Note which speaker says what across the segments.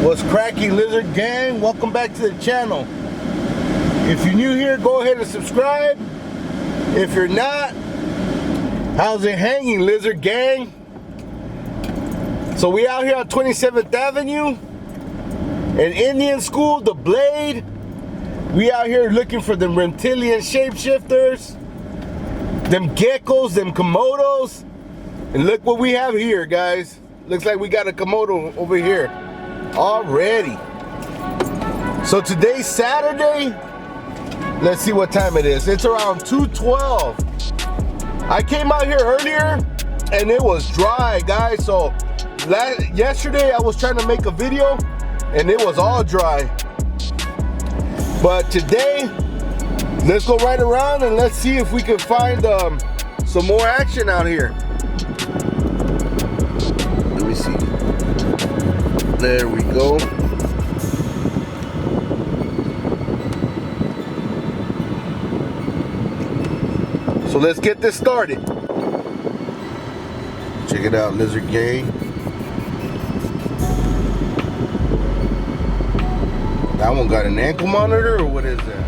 Speaker 1: What's cracky, Lizard Gang? Welcome back to the channel. If you're new here, go ahead and subscribe. If you're not, how's it hanging, Lizard Gang? So we out here on 27th Avenue in Indian School, the Blade. We out here looking for them reptilian shapeshifters, them geckos, them Komodos. And look what we have here, guys. Looks like we got a Komodo over here already. So today's Saturday. Let's see what time it is. It's around 2:12. I came out here earlier and it was dry, guys. So yesterday I was trying to make a video and it was all dry. But today, let's go right around and let's see if we can find some more action out here. Let me see. There we go. So let's get this started. Check it out, Lizard Gang. That one got an ankle monitor, or what is that?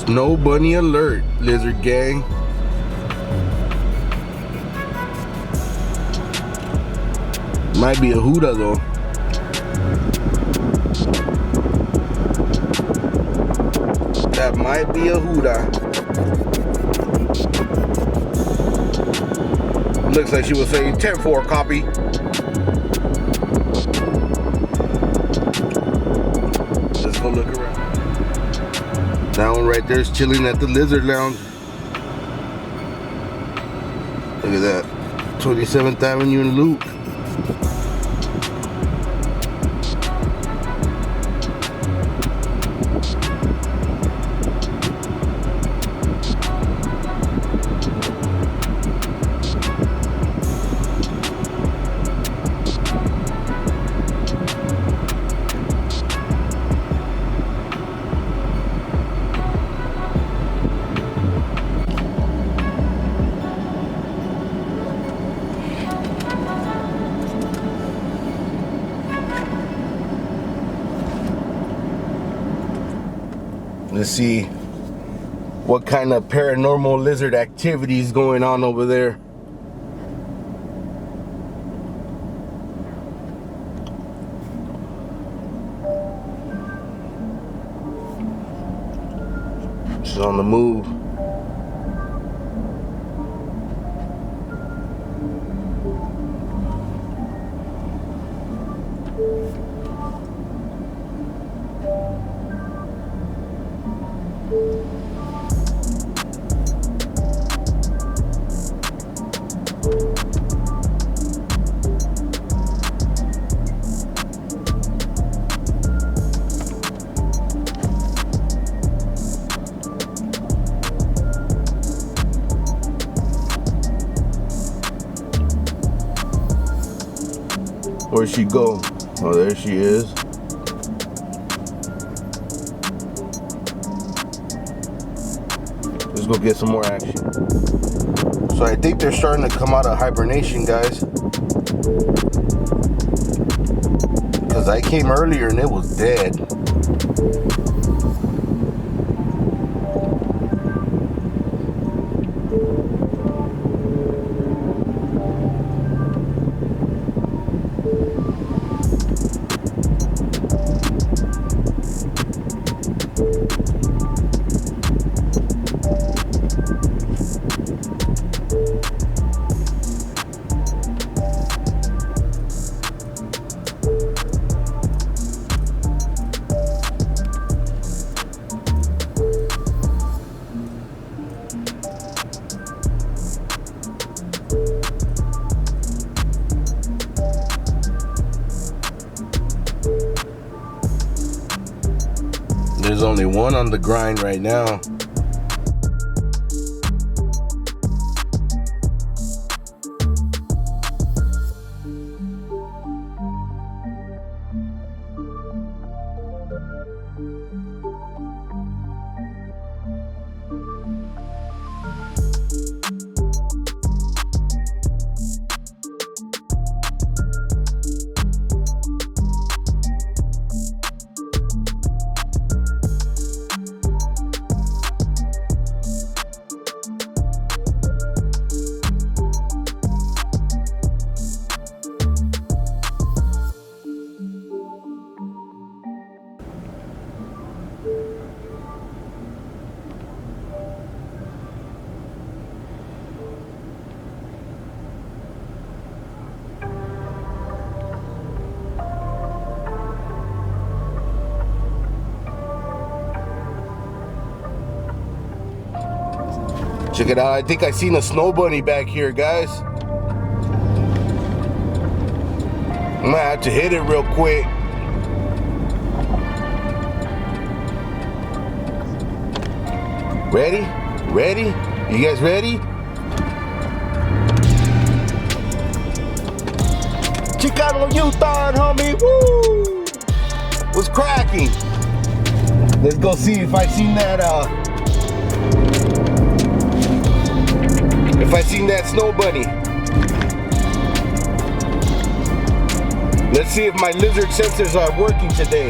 Speaker 1: Snow bunny alert, Lizard Gang. Might be a Huda though. That might be a Huda. Looks like she was saying 10-4 copy. Let's go look around. That one right there is chilling at the Lizard Lounge. Look at that. 27th Avenue in Luke. Let's see what kind of paranormal lizard activity is going on over there. She's on the move. Where'd she go? Oh, there she is. Let's go get some more action. So I think they're starting to come out of hibernation, guys. Because I came earlier and it was dead. There's only one on the grind right now. Check it out. I think I seen a snow bunny back here, guys. I might have to hit it real quick. Ready? Ready? You guys ready? Chicano Utah, homie. Woo! What's cracking? Let's go see if I seen that snow bunny. Let's see if my lizard sensors are working today.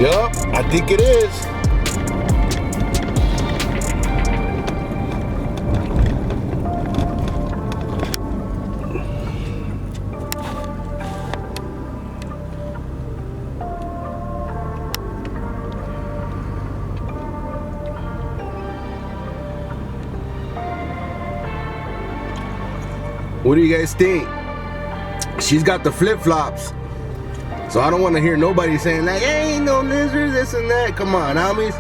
Speaker 1: Yup, I think it is. What do you guys think? She's got the flip-flops. So I don't want to hear nobody saying like, hey, ain't no lizard, this and that. Come on, homies.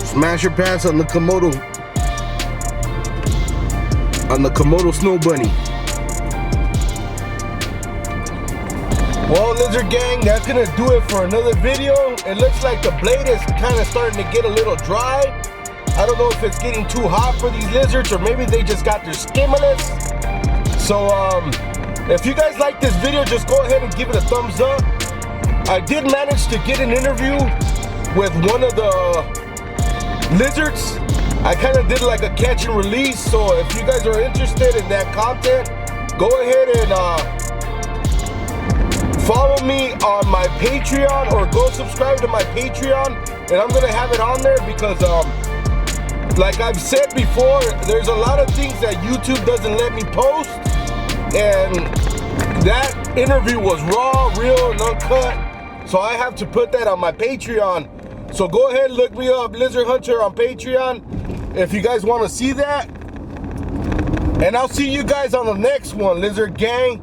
Speaker 1: Smash your pants on the Komodo. On the Komodo snow bunny. Well, lizard gang, that's gonna do it for another video. It looks like the blade is kind of starting to get a little dry. I don't know if it's getting too hot for these lizards or maybe they just got their stimulus. So if you guys like this video, just go ahead and give it a thumbs up. I did manage to get an interview with one of the lizards. I kind of did like a catch and release. So if you guys are interested in that content, go ahead and follow me on my Patreon or go subscribe to my Patreon, and I'm gonna have it on there because like I've said before, there's a lot of things that YouTube doesn't let me post, and that interview was raw, real, and uncut, so I have to put that on my Patreon. So go ahead and look me up, Lizard Hunter on Patreon, if you guys want to see that. And I'll see you guys on the next one, Lizard Gang.